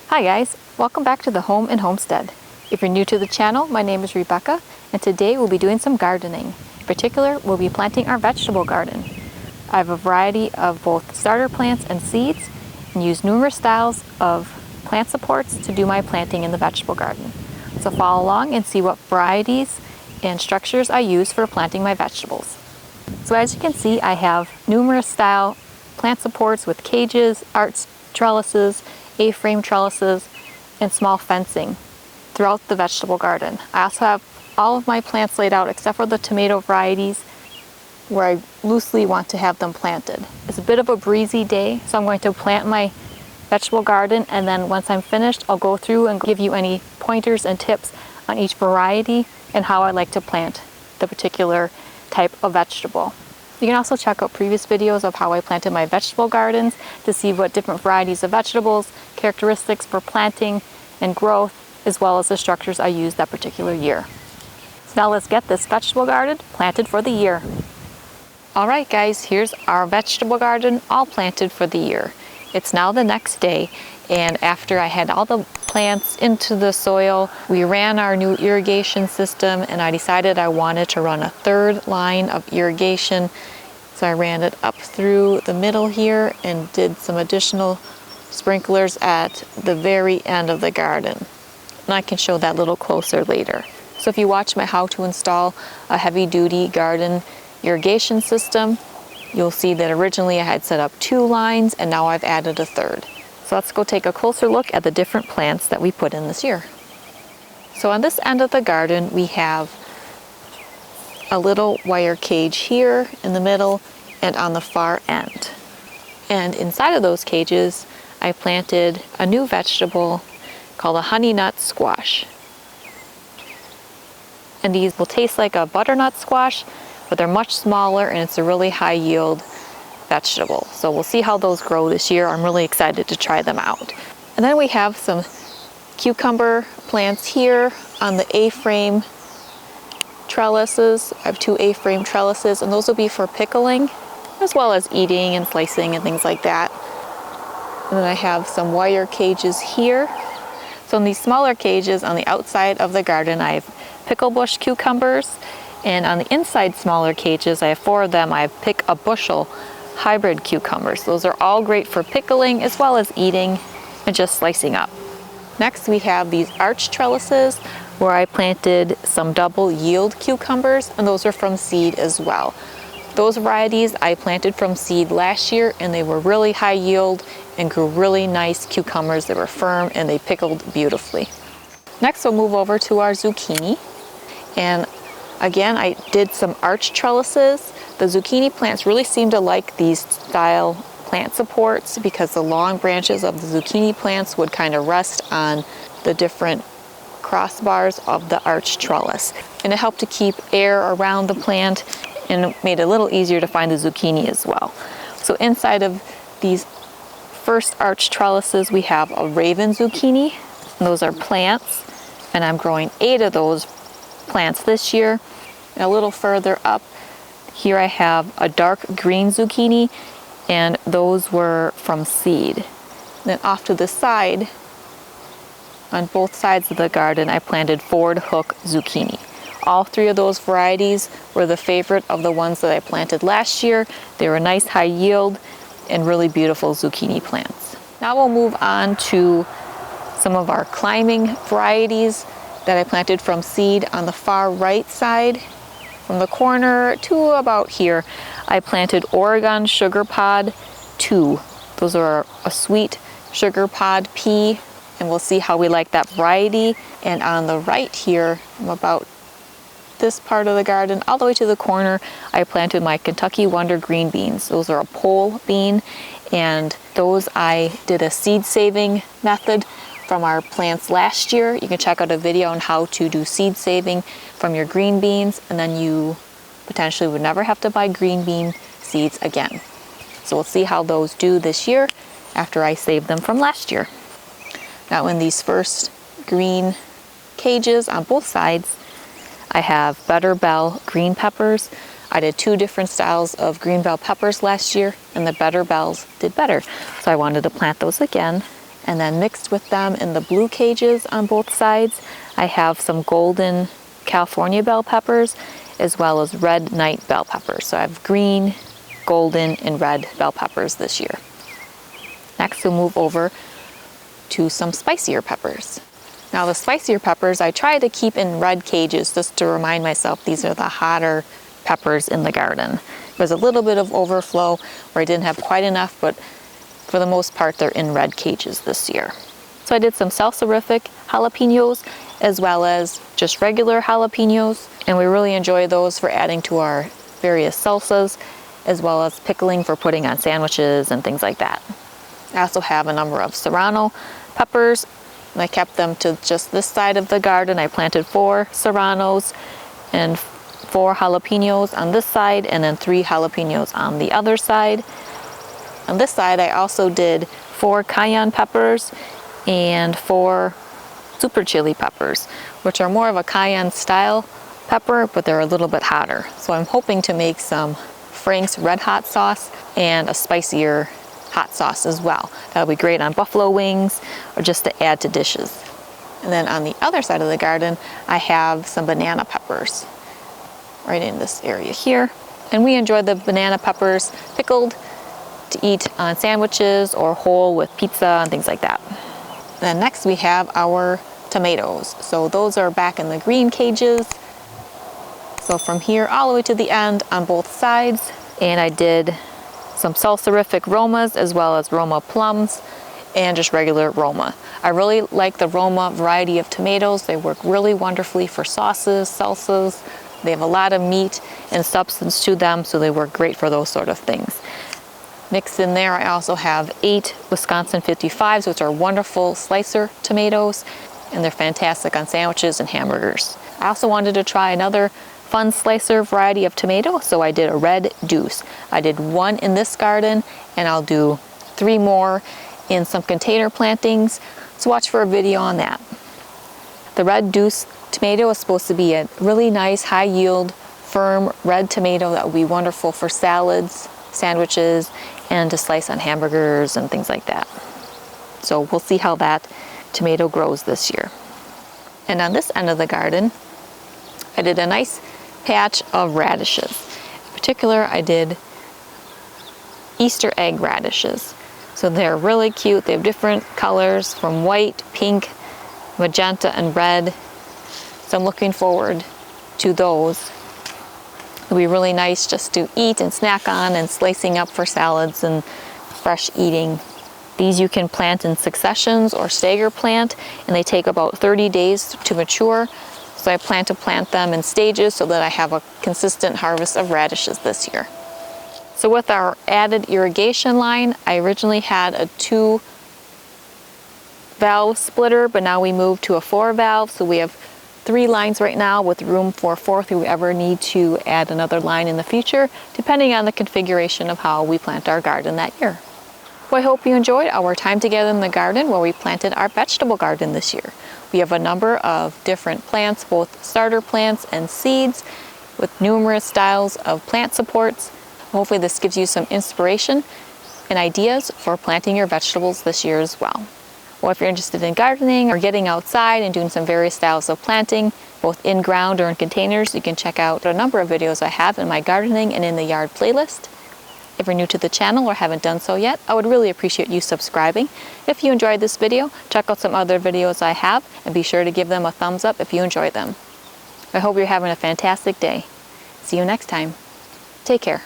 Hi guys, welcome back to the Home and Homestead. If you're new to the channel, my name is Rebecca, and today we'll be doing some gardening. In particular, we'll be planting our vegetable garden. I have a variety of both starter plants and seeds, and use numerous styles of plant supports to do my planting in the vegetable garden. So follow along and see what varieties and structures I use for planting my vegetables. So as you can see, I have numerous style plant supports with cages, arch trellises, A-frame trellises, and small fencing throughout the vegetable garden. I also have all of my plants laid out except for the tomato varieties where I loosely want to have them planted. It's a bit of a breezy day, so I'm going to plant my vegetable garden, and then once I'm finished, I'll go through and give you any pointers and tips on each variety and how I like to plant the particular type of vegetable. You can also check out previous videos of how I planted my vegetable gardens to see what different varieties of vegetables, characteristics for planting and growth, as well as the structures I used that particular year. So now let's get this vegetable garden planted for the year. Alright guys, here's our vegetable garden all planted for the year. It's now the next day, and after I had all the plants into the soil, we ran our new irrigation system, and I decided I wanted to run a third line of irrigation. So I ran it up through the middle here and did some additional sprinklers at the very end of the garden. And I can show that a little closer later. So if you watch my how to install a heavy-duty garden irrigation system, you'll see that originally I had set up 2 lines and now I've added a third. So let's go take a closer look at the different plants that we put in this year. So on this end of the garden, we have a little wire cage here in the middle and on the far end. And inside of those cages, I planted a new vegetable called a honey nut squash. And these will taste like a butternut squash, but they're much smaller and it's a really high yield vegetable. So we'll see how those grow this year. I'm really excited to try them out. And then we have some cucumber plants here on the A-frame trellises. I have 2 A-frame trellises, and those will be for pickling as well as eating and slicing and things like that. And then I have some wire cages here. So in these smaller cages on the outside of the garden, I have pickle bush cucumbers, and on the inside smaller cages, I have 4 of them. I have pick a bushel hybrid cucumbers. Those are all great for pickling as well as eating and just slicing up. Next we have these arch trellises where I planted some double yield cucumbers, and those are from seed as well. Those varieties I planted from seed last year, and they were really high yield and grew really nice cucumbers. They were firm and they pickled beautifully. Next we'll move over to our zucchini, and again I did some arch trellises. The zucchini plants really seem to like these style plant supports because the long branches of the zucchini plants would kind of rest on the different crossbars of the arch trellis. And it helped to keep air around the plant and made it a little easier to find the zucchini as well. So inside of these first arch trellises, we have a raven zucchini. And those are plants, and I'm growing 8 of those plants this year. And a little further up, here I have a dark green zucchini, and those were from seed. Then off to the side, on both sides of the garden, I planted Ford Hook zucchini. All 3 of those varieties were the favorite of the ones that I planted last year. They were nice high yield and really beautiful zucchini plants. Now we'll move on to some of our climbing varieties that I planted from seed on the far right side. From the corner to about here, I planted Oregon Sugar Pod 2. Those are a sweet sugar pod pea, and we'll see how we like that variety. And on the right here, from about this part of the garden all the way to the corner, I planted my Kentucky Wonder green beans. Those are a pole bean, and those I did a seed saving method from our plants last year. You can check out a video on how to do seed saving from your green beans, and then you potentially would never have to buy green bean seeds again. So we'll see how those do this year after I saved them from last year. Now in these first green cages on both sides, I have Better Bell green peppers. I did 2 different styles of green bell peppers last year, and the Better Bells did better. So I wanted to plant those again. And then mixed with them in the blue cages on both sides, I have some golden California bell peppers as well as red night bell peppers. So I have green, golden, and red bell peppers this year. Next we'll move over to some spicier peppers. Now the spicier peppers I try to keep in red cages just to remind myself these are the hotter peppers in the garden. There's a little bit of overflow where I didn't have quite enough, but for the most part they're in red cages this year. So I did some salsarific jalapenos as well as just regular jalapenos, and we really enjoy those for adding to our various salsas as well as pickling for putting on sandwiches and things like that. I also have a number of serrano peppers, and I kept them to just this side of the garden. I planted 4 serranos and 4 jalapenos on this side and then 3 jalapenos on the other side. On this side I also did 4 cayenne peppers and 4 super chili peppers, which are more of a cayenne style pepper, but they're a little bit hotter. So I'm hoping to make some Frank's red hot sauce and a spicier hot sauce as well. That'll be great on buffalo wings or just to add to dishes. And then on the other side of the garden I have some banana peppers right in this area here. And we enjoy the banana peppers pickled to eat on sandwiches or whole with pizza and things like that. Then next we have our tomatoes. So those are back in the green cages. So from here all the way to the end on both sides. And I did some salsarific Romas as well as Roma plums and just regular Roma. I really like the Roma variety of tomatoes. They work really wonderfully for sauces, salsas. They have a lot of meat and substance to them, so they work great for those sort of things. Mixed in there I also have 8 Wisconsin 55s, which are wonderful slicer tomatoes, and they're fantastic on sandwiches and hamburgers. I also wanted to try another fun slicer variety of tomato, so I did a red deuce. I did 1 in this garden and I'll do 3 more in some container plantings, so watch for a video on that. The red deuce tomato is supposed to be a really nice high yield firm red tomato that will be wonderful for salads, sandwiches, and to slice on hamburgers and things like that. So we'll see how that tomato grows this year. And on this end of the garden I did a nice patch of radishes. In particular I did Easter egg radishes. So they're really cute. They have different colors from white, pink, magenta, and red. So I'm looking forward to those. It'll be really nice just to eat and snack on and slicing up for salads and fresh eating. These you can plant in successions or stagger plant, and they take about 30 days to mature. So I plan to plant them in stages so that I have a consistent harvest of radishes this year. So with our added irrigation line, I originally had a 2 valve splitter, but now we moved to a 4 valve. So we have 3 lines right now with room for a 4th if we ever need to add another line in the future, depending on the configuration of how we plant our garden that year. Well, I hope you enjoyed our time together in the garden where we planted our vegetable garden this year. We have a number of different plants, both starter plants and seeds, with numerous styles of plant supports. Hopefully this gives you some inspiration and ideas for planting your vegetables this year as well. Well, if you're interested in gardening or getting outside and doing some various styles of planting, both in ground or in containers, you can check out a number of videos I have in my gardening and in the yard playlist. If you're new to the channel or haven't done so yet, I would really appreciate you subscribing. If you enjoyed this video, check out some other videos I have and be sure to give them a thumbs up if you enjoyed them. I hope you're having a fantastic day. See you next time. Take care.